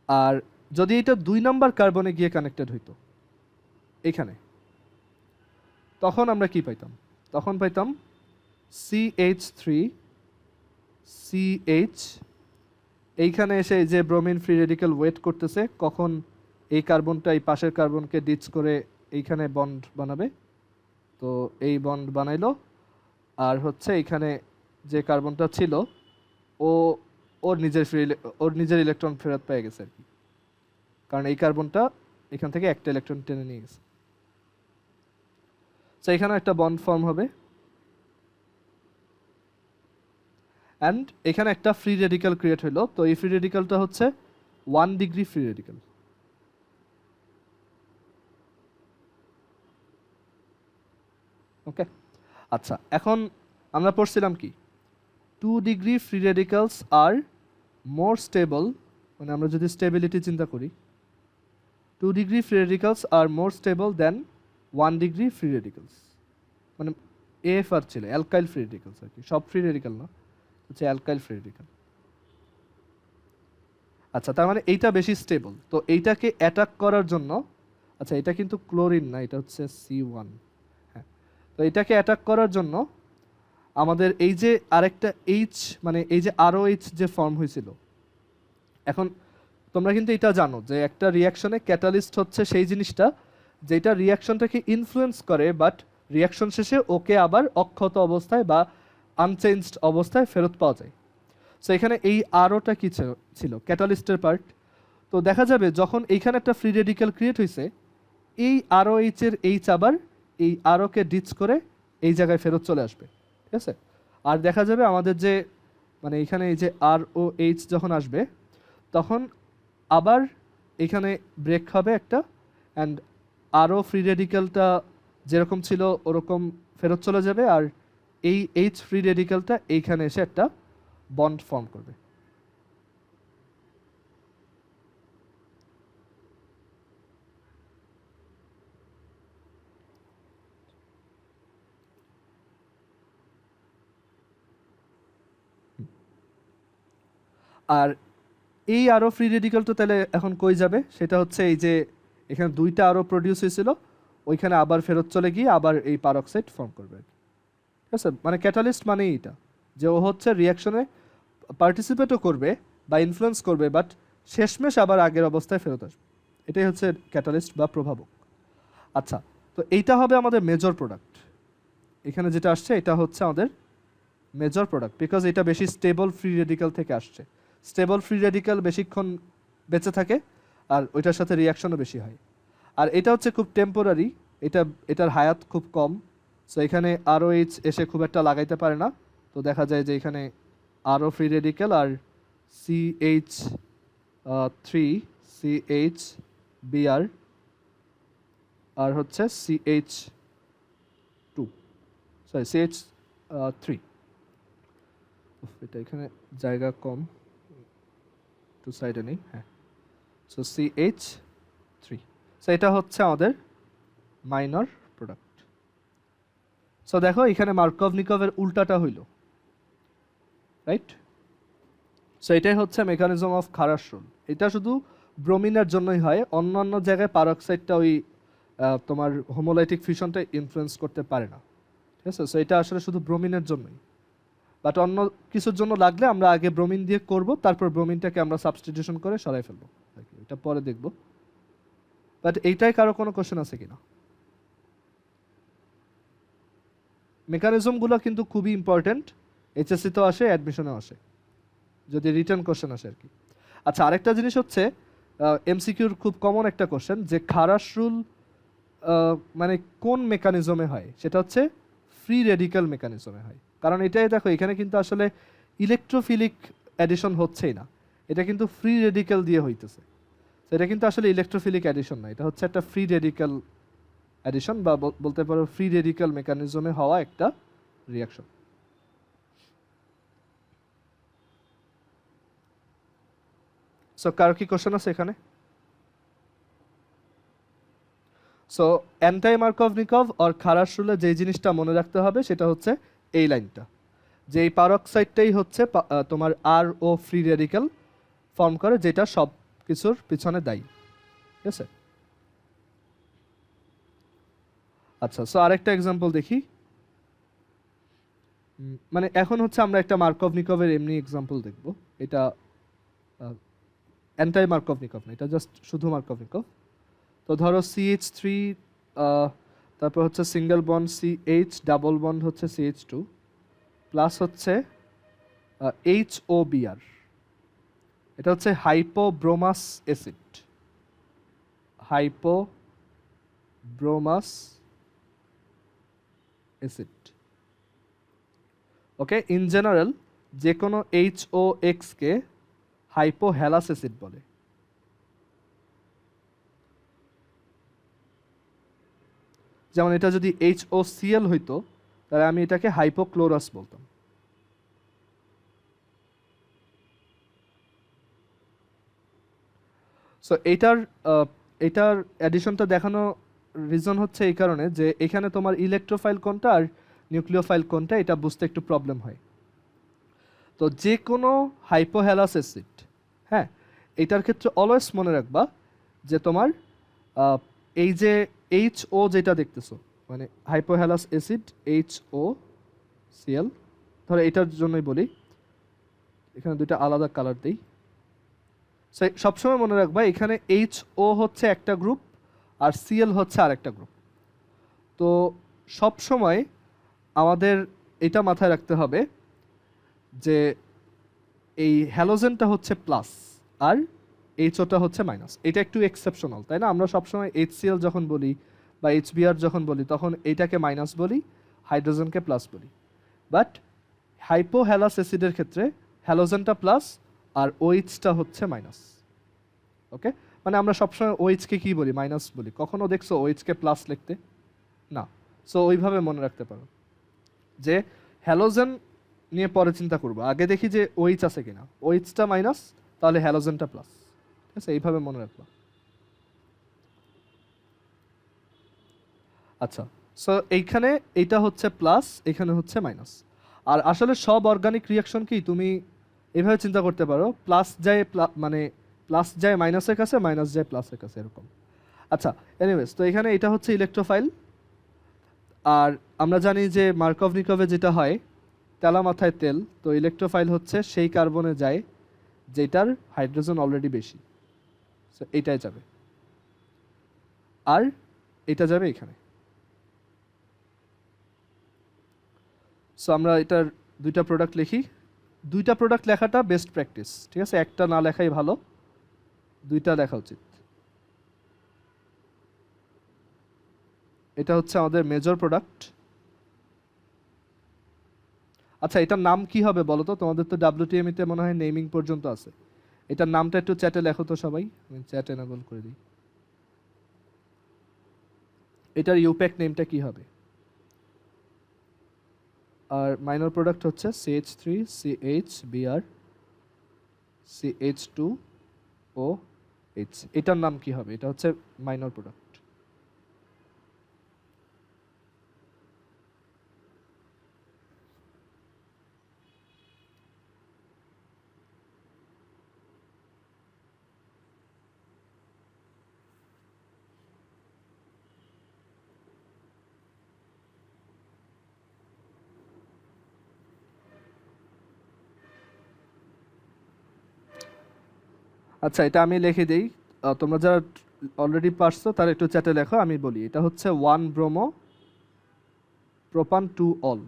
আর যদি এটা 2 নাম্বার কার্বনে গিয়ে কানেক্টেড হইতো এখানে, তখন আমরা কি পাইতাম? তখন পাইতাম CH3 CH, এইখানে এসে এই যে ব্রোমিন ফ্রি রেডিক্যাল ওয়েট করতেছে কখন এই কার্বনটা এই পাশের কার্বনকে ডিচ করে এইখানে বন্ড বানাবে, তো এই বন্ড বানাইলো, আর হচ্ছে এইখানে যে কার্বনটা ছিল ও ওর নিজের ইলেকট্রন ফেরত পেয়ে গেছে আর কি, কারণ এই কার্বনটা এখান থেকে একটা ইলেকট্রন টেনে নিয়ে গেছে। তো এখানে একটা বন্ড ফর্ম হবে, অ্যান্ড এখানে একটা ফ্রি রেডিক্যাল ক্রিয়েট হলো। তো এই ফ্রি রেডিক্যালটা হচ্ছে 1 ডিগ্রি ফ্রি রেডিক্যাল। ওকে, আচ্ছা, এখন আমরা পড়ছিলাম কি 2 degree free radicals are more stable, মানে আমরা যদি স্টেবিলিটি চিন্তা করি 2 degree free radicals are more stable than 1 degree free radicals, মানে AFR ছিল অ্যালকাইল ফ্রি রেডিক্যালস আর কি, সব ফ্রি রেডিক্যাল না, হচ্ছে অ্যালকাইল ফ্রি রেডিক্যাল। আচ্ছা, তার মানে এইটা বেশি স্টেবল, তো এইটাকে অ্যাটাক করার জন্য, আচ্ছা এটা কিন্তু ক্লোরিন না, এটা হচ্ছে C1, হ্যাঁ, তো এটাকে অ্যাটাক করার জন্য আমাদের এই যে আরেকটা H, মানে এই যে ROH যে ফর্ম হয়েছিল, এখন তোমরা কিন্তু এটা জানো যে একটা রিয়াকশনে ক্যাটালিস্ট হচ্ছে সেই জিনিসটা যেটা রিয়াকশনটাকে ইনফ্লুয়েন্স করে, বাট রিয়াকশন শেষে ওকে আবার অক্ষত অবস্থায় বা আনচেঞ্জড অবস্থায় ফেরত পাওয়া যায়। সো এখানে এই আরওটা কি ছিল? ক্যাটালিস্টের পার্ট। তো দেখা যাবে যখন এইখানে একটা ফ্রি রেডিক্যাল ক্রিয়েট হয়েছে, এই ROH এর H আবার এই আরওকে ডিচ করে এই জায়গায় ফেরত চলে আসবে, ঠিক আছে। আর দেখা যাবে আমাদের যে মানে এইখানে এই যে ROH যখন আসবে তখন আবার এখানে ব্রেক হবে একটা, অ্যান্ড আরও ফ্রি রেডিক্যালটা যেরকম ছিল ওরকম ফেরত চলে যাবে, আর এই H ফ্রি রেডিক্যালটা এইখানে এসে একটা বন্ড ফর্ম করবে। আর এই আরও ফ্রি রেডিক্যালটা তাহলে এখন কই যাবে? সেটা হচ্ছে এই যে এখানে দুইটা আরও প্রডিউস হয়েছিল, ওইখানে আবার ফেরত চলে গিয়ে আবার এই পারক্সাইড ফর্ম করবে, ঠিক আছে। মানে ক্যাটালিস্ট মানেই এটা, যে ও হচ্ছে রিয়াকশনে পার্টিসিপেটও করবে বা ইনফ্লুয়েন্স করবে, বাট শেষমেশ আবার আগের অবস্থায় ফেরত আসবে। এটাই হচ্ছে ক্যাটালিস্ট বা প্রভাবক। আচ্ছা, তো এইটা হবে আমাদের মেজর প্রোডাক্ট। এখানে যেটা আসছে এটা হচ্ছে আমাদের মেজর প্রোডাক্ট, বিকজ এটা বেশি স্টেবল ফ্রি রেডিক্যাল থেকে আসছে। স্টেবল ফ্রি রেডিক্যাল বেশিক্ষণ বেঁচে থাকে আর ওইটার সাথে রিয়াকশনও বেশি হয়। আর এটা হচ্ছে খুব টেম্পোরারি, এটার হায়াত খুব কম। সো এখানে ROH এসে খুব একটা লাগাইতে পারে না। তো দেখা যায় যে এখানে আরও ফ্রি রেডিক্যাল আর CH3CHBr আর হচ্ছে CH2, সরি CH3। এটা এখানে জায়গা কম, টু সাইডে নেই, হ্যাঁ। সো CH3, সো এটা হচ্ছে আমাদের মাইনর প্রোডাক্ট। সো দেখো এখানে মার্কভ-নিকভের উল্টাটা হইল, রাইট। সো এটাই হচ্ছে মেকানিজম অফ খারাসরুল। এটা শুধু ব্রোমিনের জন্যই হয়, অন্যান্য জায়গায় পারক্সাইডটা ওই তোমার হোমোলাইটিক ফিউশনটা ইনফ্লুয়েন্স করতে পারে না, ঠিক আছে। সো এটা আসলে শুধু ব্রোমিনের জন্যই, বাট অন্য কিছুর জন্য লাগলে আমরা আগে ব্রোমিন দিয়ে করব, তারপর ব্রোমিনটাকে আমরা সাবস্টিটিউশন করে সরাই ফেলবো, এটা পরে দেখব। বাট এইটাই কারো কোনো কোশ্চেন আছে কিনা? মেকানিজমগুলো কিন্তু খুবই ইম্পর্টেন্ট, এইচএসসি তো আসে, অ্যাডমিশনেও আসে, যদি রিটার্ন কোশ্চেন আসে আর কি। আচ্ছা, আরেকটা জিনিস হচ্ছে এমসিকিউর খুব কমন একটা কোশ্চেন, যে খারাস রুল মানে কোন মেকানিজমে হয়, সেটা হচ্ছে ফ্রি রেডিক্যাল মেকানিজমে হয়। কারণ এটাই দেখো, এখানে কিন্তু আসলে ইলেকট্রোফিলিক অ্যাডিশন হচ্ছেই না, এটা কিন্তু ফ্রি রেডিক্যাল দিয়ে হইতেছে। তো এটা কিন্তু আসলে ইলেকট্রোফিলিক অ্যাডিশন না, এটা হচ্ছে একটা ফ্রি রেডিক্যাল অ্যাডিশন, বা বলতে পারো ফ্রি রেডিক্যাল মেকানিজমে হওয়া একটা রিয়াকশন। সো কার কি কোশ্চেন আছে এখানে? সো অ্যান্টাই মার্কভনিকভ অর খারাস রুলে যেই জিনিসটা মনে রাখতে হবে সেটা হচ্ছে এই লাইনটা, যে এই পারক্সাইডটাই হচ্ছে তোমার আর ও ফ্রি রেডিক্যাল ফর্ম করে, যেটা সব কিছুর পিছনে দায়ী। ঠিক আছে? আচ্ছা, সো আরেকটা এক্সাম্পল দেখি। মানে এখন হচ্ছে আমরা একটা মার্কভনিকভের এমনি এক্সাম্পল দেখব। এটা অ্যান্টাই মার্কভনিকভ না, এটা জাস্ট শুধু মার্কভনিকভ। তো ধরো CH3, তারপর হচ্ছে single bond CH, double bond হচ্ছে CH2, প্লাস হচ্ছে HOBr, এটা হচ্ছে hypobromous acid, hypobromous acid. Okay, in general যে কোনো HOX কে হাইপোহ্যালাস অ্যাসিড বলে। যেমন এটা যদি HOCl হইতো, তাহলে আমি এটাকে হাইপোক্লোরাস বলতাম। সো এটার অ্যাডিশনটা দেখানো রিজন হচ্ছে এই কারণে যে এখানে তোমার ইলেকট্রোফাইল কোনটা আর নিউক্লিওফাইল কোনটা এটা বুঝতে একটু প্রবলেম হয়। তো যে কোনো হাইপোহ্যালাস অ্যাসিড, হ্যাঁ, এটার ক্ষেত্রে অলওয়েজ মনে রাখবা যে তোমার এই যে HO যেটা দেখতেছো, মানে হাইপোহ্যালাস অ্যাসিড HOCl, ধরো এটার জন্যই বলি, এখানে দুইটা আলাদা কালার দিই। সবসময় মনে রাখবা এখানে HO হচ্ছে একটা গ্রুপ আর Cl হচ্ছে আরেকটা গ্রুপ। তো সবসময় আমাদের এটা মাথায় রাখতে হবে যে এই হ্যালোজেনটা হচ্ছে প্লাস আর HOটা হচ্ছে মাইনাস। এটা একটু এক্সেপশনাল, তাই না? আমরা সবসময় HCl যখন বলি বা HBr যখন বলি তখন এইটাকে মাইনাস বলি, হাইড্রোজেনকে প্লাস বলি। বাট হাইপোহ্যালাস অ্যাসিডের ক্ষেত্রে হ্যালোজেনটা প্লাস আর OHটা হচ্ছে মাইনাস। ওকে, মানে আমরা সবসময় OH-কে কি বলি? মাইনাস বলি। কখনো দেখছো OH-কে প্লাস লিখতে? না। সো ওইভাবে মনে রাখতে পারো যে হ্যালোজেন নিয়ে পরে চিন্তা করবো, আগে দেখি যে OH আছে কিনা। OH-টা মাইনাস, তাহলে হ্যালোজেনটা প্লাস। ঠিক আছে, এইভাবে মনে রাখবা। আচ্ছা, সো এইখানে এইটা হচ্ছে প্লাস, এখানে হচ্ছে মাইনাস। আর আসলে সব অর্গানিক রিয়াকশন কি তুমি এইভাবে চিন্তা করতে পারো, প্লাস যায় মানে প্লাস যায় মাইনাসের কাছে, মাইনাস যায় প্লাসের কাছে, এরকম। আচ্ছা, এনিওয়েজ, তো এখানে এটা হচ্ছে ইলেকট্রোফাইল। আর আমরা জানি যে মার্কভনিকভে যেটা হয়, তেলা মাথায় তেল, তো ইলেকট্রোফাইল হচ্ছে সেই কার্বনে যায় যেটার হাইড্রোজেন অলরেডি বেশি, সো এইটাই যাবে, আর এটা যাবে এখানে। সো আমরা এটার দুইটা প্রোডাক্ট লিখি। দুইটা প্রোডাক্ট লেখাটা বেস্ট প্র্যাকটিস, ঠিক আছে? একটা না লেখাই ভালো, দুইটা লেখা উচিত। এটা হচ্ছে আমাদের মেজর প্রোডাক্ট। আচ্ছা, এটার নাম কি হবে বলো তো? তোমাদের তো WTME তে মনে হয় নেমিং পর্যন্ত আছে। এটার নামটা একটু চ্যাটে লেখো তো সবাই, আমি চ্যাট এনেবল করে দিই। এটার ইউপ্যাক নেমটা কি হবে? আর মাইনর প্রোডাক্ট হচ্ছে CH3 CHBr CH2OH, এটার নাম কি হবে? এটা হচ্ছে মাইনর প্রোডাক্ট। আচ্ছা, এটা আমি লিখে দেই, তোমরা যারা অলরেডি পারছো তারা একটু চ্যাটে লেখো, আমি বলি। এটা হচ্ছে 1 ব্রোমো প্রোপান টু অল।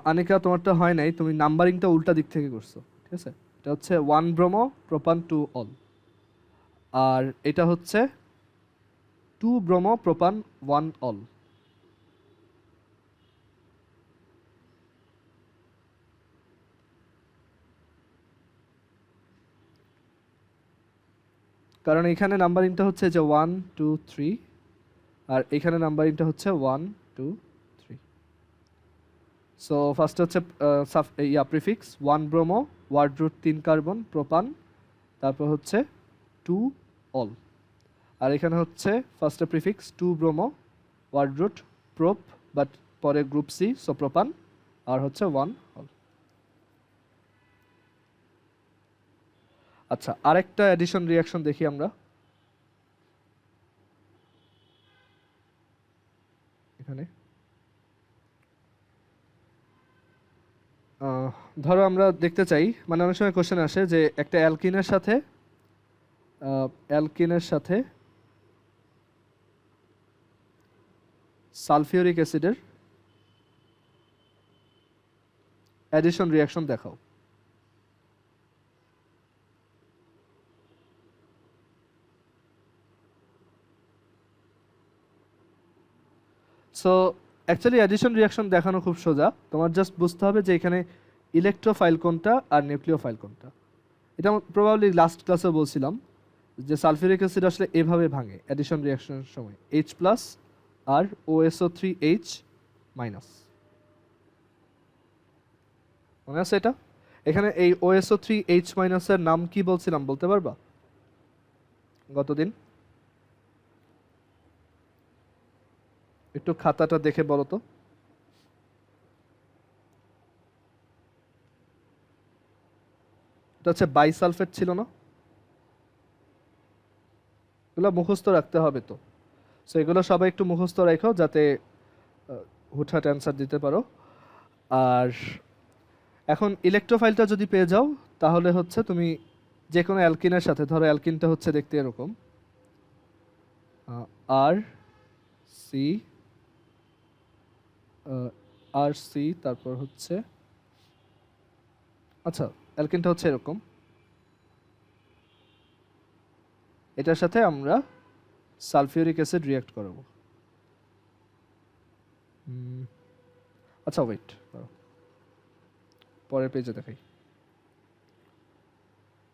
আনিকা তোমারটা হয় নাই, তুমি নাম্বারিংটা উল্টা দিক থেকে করছো, ঠিক আছে? এটা হচ্ছে 1 ব্রোমো প্রোপান টু অল, আর এটা হচ্ছে 2 ব্রোমো প্রোপান 1 অল। কারণ এখানে নাম্বারিংটা হচ্ছে যে 1 2 3, আর এখানে নাম্বারিংটা হচ্ছে 1 2 3। সো ফার্স্ট হচ্ছে prefix 1 bromo word root 3 carbon propane, তারপর হচ্ছে 2 অল, আর এখানে হচ্ছে ফার্স্টে prefix 2 bromo word root prop, but পরে গ্রুপ সি, সো প্রোপান, আর হচ্ছে 1 অল। আচ্ছা, আরেকটা অ্যাডিশন রিয়াকশন দেখি আমরা এখানে। ধরো আমরা দেখতে চাই, মানে অনেক সময় কোশ্চেন আসে যে একটা অ্যালকিনের সাথে সালফিউরিক অ্যাসিডের অ্যাডিশন রিয়াকশন দেখাও। সো অ্যাকচুয়ালি অ্যাডিশন রিয়াকশন দেখানো খুব সোজা, তোমার জাস্ট বুঝতে হবে যে এখানে ইলেকট্রোফাইল কোনটা আর নিউক্লিওফাইল কোনটা। এটা প্রবাবলি লাস্ট ক্লাসে বলছিলাম যে সালফিউরিক অ্যাসিড আসলে এভাবে ভাঙে অ্যাডিশন রিয়াকশনের সময়, H প্লাস আর OSO3H মাইনাস। মনে আছে এটা? এখানে এই OSO3H মাইনাসের নাম কি বলছিলাম, বলতে পারবা গতদিন? একটু খাতাটা দেখে বলো তো। এটা হচ্ছে বাইসালফেট ছিল না? এগুলো মুখস্থ রাখতে হবে তো, সো এগুলো সবাই একটু মুখস্থ রাখো যাতে হুটহাট অ্যান্সার দিতে পারো। আর এখন ইলেকট্রোফাইলটা যদি পেয়ে যাও তাহলে হচ্ছে তুমি যে কোনো অ্যালকিনের সাথে, ধরো অ্যালকিনটা হচ্ছে দেখতে এরকম আর সি আর সি, তারপর হচ্ছে আচ্ছা অ্যালকিনটা হচ্ছে এরকম, এটার সাথে আমরা সালফিউরিক অ্যাসিড রিঅ্যাক্ট করাবো। আচ্ছা ওয়েট, পরের পেজে দেখাই।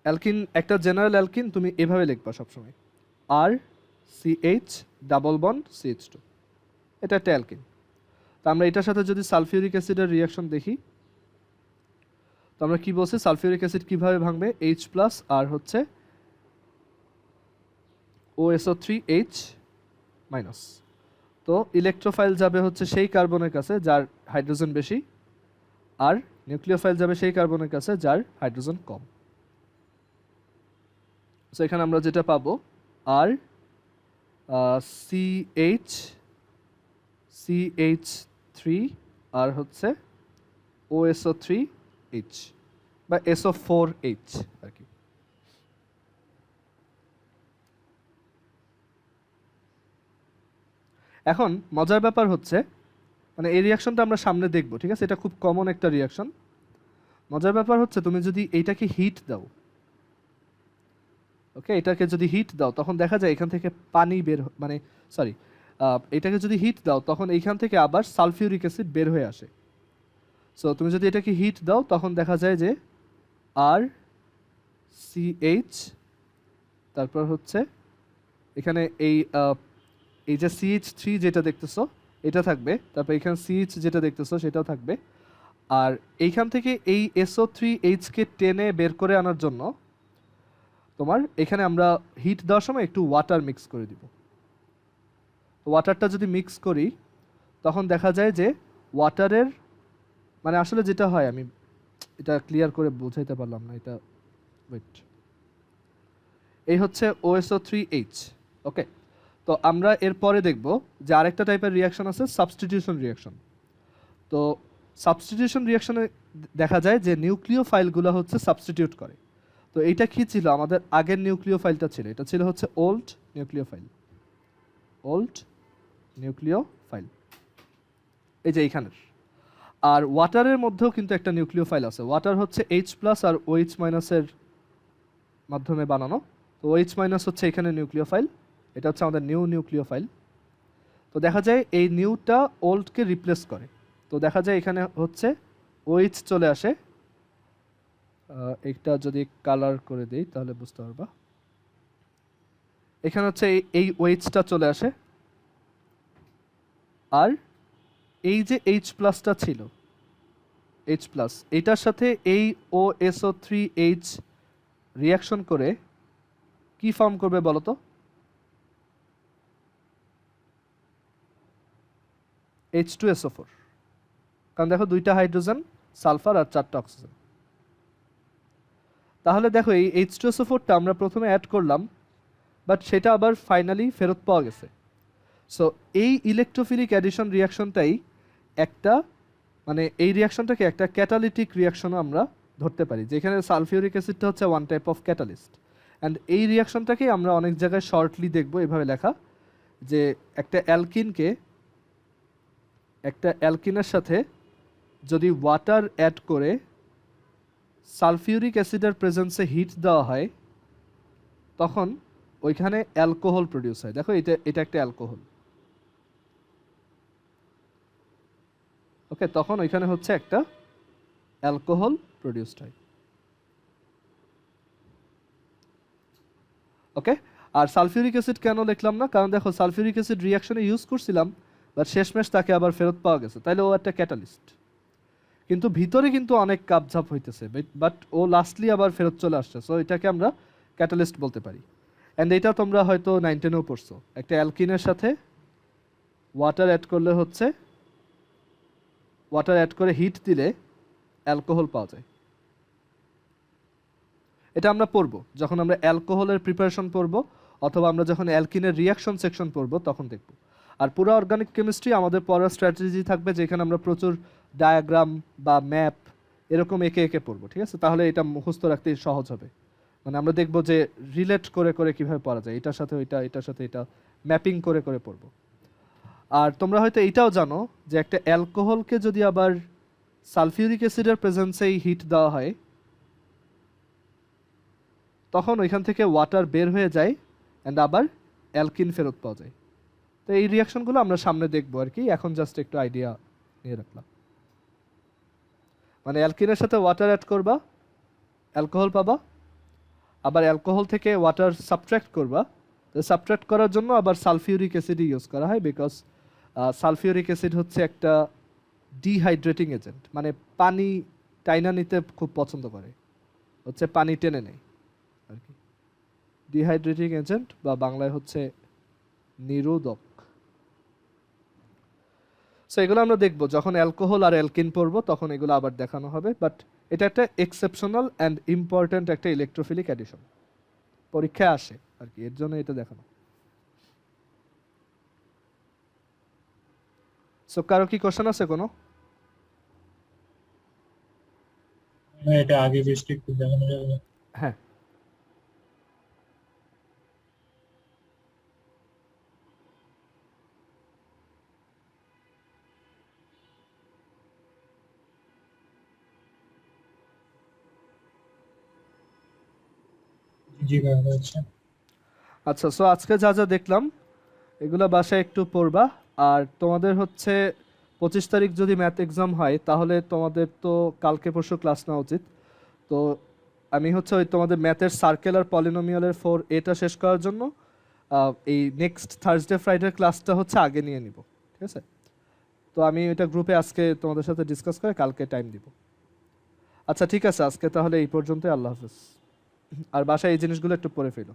অ্যালকিন, একটা জেনারেল অ্যালকিন তুমি এভাবে লিখবা সবসময়, আর CH ডাবল বন্ড CH2, এটা একটা অ্যালকিন। তো আমরা এটার সাথে যদি সালফিউরিক অ্যাসিডের রিয়াকশন দেখি, তো আমরা কি বলছি, সালফিউরিক অ্যাসিড কিভাবে ভাঙবে, H প্লাস আর হচ্ছে OSO3H মাইনাস। তো ইলেকট্রোফাইল যাবে হচ্ছে সেই কার্বনের কাছে যার হাইড্রোজেন বেশি, আর নিউক্লিওফাইল যাবে সেই কার্বনের কাছে যার হাইড্রোজেন কম। সো এখানে আমরা যেটা পাবো আর CH3 আর হচ্ছে OSO3H বা SO4H আর কি। এখন মজার ব্যাপার হচ্ছে, মানে এই রিয়াকশনটা আমরা সামনে দেখব, ঠিক আছে? এটা খুব কমন একটা রিয়াকশন। মজার ব্যাপার হচ্ছে তুমি যদি এইটাকে হিট দাও, ওকে, এটাকে যদি হিট দাও তখন দেখা যায় এখান থেকে পানি বের, মানে সরি, এটাকে যদি হিট দাও তখন এইখান থেকে আবার সালফিউরিক অ্যাসিড বের হয়ে আসে। সো তুমি যদি এটাকে হিট দাও তখন দেখা যায় যে আর CH, তারপর হচ্ছে এখানে এই যে CH3 যেটা দেখতেছো এটা থাকবে, তারপর এখানে CH যেটা দেখতেছো সেটাও থাকবে, আর এইখান থেকে এই SO3H কে টেনে বের করে আনার জন্য তোমার এখানে আমরা হিট দেওয়ার সময় একটু ওয়াটার মিক্স করে দিব। ওয়াটারটা যদি মিক্স করি তখন দেখা যায় যে ওয়াটারের, মানে আসলে যেটা হয়, আমি এটা ক্লিয়ার করে বোঝাইতে পারলাম না, এটা ওয়েট, এই হচ্ছে OSO3H, ওকে। তো আমরা এরপরে দেখব যে আরেকটা টাইপের রিয়াকশন আছে, সাবস্টিটিউশন রিয়াকশন। তো সাবস্টিটিউশন রিয়াকশনে দেখা যায় যে নিউক্লিওফাইলগুলো হচ্ছে সাবস্টিটিউট করে। তো এইটা কি ছিল, আমাদের আগের নিউক্লিওফাইলটা ছিল, এটা ছিল হচ্ছে ওল্ড নিউক্লিওফাইল। ওল্ড নিউক্লিওফাইল, এই যে এইখানের। আর ওয়াটারের মধ্যেও কিন্তু একটা নিউক্লিওফাইল আছে। ওয়াটার হচ্ছে H+ আর OH- এর মাধ্যমে বানানো। তো OH- হচ্ছে এখানে নিউক্লিওফাইল, এটা হচ্ছে আমাদের নিউ নিউক্লিওফাইল। তো দেখা যায় এই নিউটা ওল্ডকে রিপ্লেস করে। তো দেখা যায় এখানে হচ্ছে OH চলে আসে। এটা যদি কালার করে দেই তাহলে বুঝতে পারবা। এখানে হচ্ছে এই OH-টা চলে আসে, আর এই যে H+টা ছিল, H+, এটার সাথে এই OSO3H রিয়াকশন করে কি ফর্ম করবে বলো তো? H2SO4। কারণ দেখো 2টা হাইড্রোজেন, সালফার আর 4টা অক্সিজেন। তাহলে দেখো এই H2SO4টা আমরা প্রথমে অ্যাড করলাম, বাট সেটা আবার ফাইনালি ফেরত পাওয়া গেছে। সো এই ইলেকট্রোফিলিক অ্যাডিশন রিয়াকশনটাই একটা, মানে এই রিয়াকশনটাকে একটা ক্যাটালিটিক রিয়াকশনও আমরা ধরতে পারি, যেখানে সালফিউরিক অ্যাসিডটা হচ্ছে one type of catalyst. And এই রিয়াকশনটাকেই আমরা অনেক জায়গায় শর্টলি দেখবো এভাবে লেখা, যে একটা অ্যালকিনের সাথে যদি ওয়াটার অ্যাড করে সালফিউরিক অ্যাসিডের প্রেজেন্সে হিট দেওয়া হয়, তখন ওইখানে অ্যালকোহল প্রডিউস হয়। দেখো এটা একটা অ্যালকোহল। ওকে, তখন ওইখানে হচ্ছে একটা অ্যালকোহল প্রডিউসড হয়। ওকে, আর সালফিউরিক অ্যাসিড কেন লিখলাম না? কারণ দেখো সালফিউরিক অ্যাসিড রিয়াকশনে ইউজ করছিলাম, বাট শেষমেশ তাকে আবার ফেরত পাওয়া গেছে, তাইলে ও একটা ক্যাটালিস্ট। কিন্তু ভিতরে কিন্তু অনেক কাপঝাপ হইতেছে, বাট ও লাস্টলি আবার ফেরত চলে আসছে। সো এটাকে আমরা ক্যাটালিস্ট বলতে পারি। অ্যান্ড এটা তোমরা হয়তো 9-10-এও পড়ছো, একটা অ্যালকিনের সাথে ওয়াটার অ্যাড করলে হচ্ছে, ওয়াটার অ্যাড করে হিট দিলে অ্যালকোহল পাওয়া যায়। এটা আমরা পড়বো যখন আমরা অ্যালকোহলের প্রিপারেশন পড়বো, অথবা আমরা যখন অ্যালকিনের রিয়াকশন সেকশন পড়বো তখন দেখবো। আর পুরো অর্গানিক কেমিস্ট্রি আমাদের পড়ার স্ট্র্যাটেজি থাকবে যেখানে আমরা প্রচুর ডায়াগ্রাম বা ম্যাপ এরকম এঁকে এঁকে পড়বো, ঠিক আছে? তাহলে এটা মুখস্থ রাখতে সহজ হবে। মানে আমরা দেখবো যে রিলেট করে করে কীভাবে পড়া যায়, এটার সাথে ওইটা, এটার সাথে এটা, ম্যাপিং করে করে পড়বো। আর তোমরা হয়তো এটাও জানো যে একটা অ্যালকোহলকে যদি আবার সালফিউরিক অ্যাসিডের প্রেজেন্সেই হিট দেওয়া হয়, তখন ওইখান থেকে ওয়াটার বের হয়ে যায় অ্যান্ড আবার অ্যালকিন ফেরত পাওয়া যায়। তো এই রিয়াকশনগুলো আমরা সামনে দেখবো আর কি, এখন জাস্ট একটু আইডিয়া নিয়ে রাখলাম। মানে অ্যালকিনের সাথে ওয়াটার অ্যাড করবা, অ্যালকোহল পাবা, আবার অ্যালকোহল থেকে ওয়াটার সাবট্রাক্ট করবা, তো সাবট্রাক্ট করার জন্য আবার সালফিউরিক অ্যাসিড ইউজ করা হয়, বিকজ সালফিউরিক অ্যাসিড হচ্ছে একটা ডিহাইড্রেটিং এজেন্ট, মানে পানি টাইনা নিতে খুব পছন্দ করে, হচ্ছে পানি টেনে নেয় আর কি। ডিহাইড্রেটিং এজেন্ট বা বাংলায় হচ্ছে নিরোধক। সো এগুলো আমরা দেখবো যখন অ্যালকোহল আর অ্যালকিন পড়বো, তখন এগুলো আবার দেখানো হবে। বাট এটা একটা এক্সেপশনাল অ্যান্ড ইম্পর্ট্যান্ট একটা ইলেকট্রোফিলিক অ্যাডিশন, পরীক্ষায় আসে আর কি, এর জন্য এটা দেখানো। সো কারো কি কোশ্চেন আছে কোনো? এটা আগে বেশি একটু দেখানো যাবে? হ্যাঁ, জি ভালো আছে। আচ্ছা। সো আজকে যা যা দেখলাম এগুলো বাসায় একটু পড়বা। আর তোমাদের হচ্ছে 25 তারিখ যদি ম্যাথ এক্সাম হয়, তাহলে তোমাদের তো কালকে পরশু ক্লাস নেওয়া উচিত। তো আমি হচ্ছে ওই তোমাদের ম্যাথের সার্কেল আর পলিনোমিয়ালের 4A-টা শেষ করার জন্য এই নেক্সট থার্সডে ফ্রাইডে ক্লাসটা হচ্ছে আগে নিয়ে নিব, ঠিক আছে? তো আমি এটা গ্রুপে আজকে তোমাদের সাথে ডিসকাস করে কালকে টাইম দিব। আচ্ছা ঠিক আছে, আজকে তাহলে এই পর্যন্তই। আল্লাহ হাফেজ। আর বাসায় এই জিনিসগুলো একটু পড়ে ফেলো।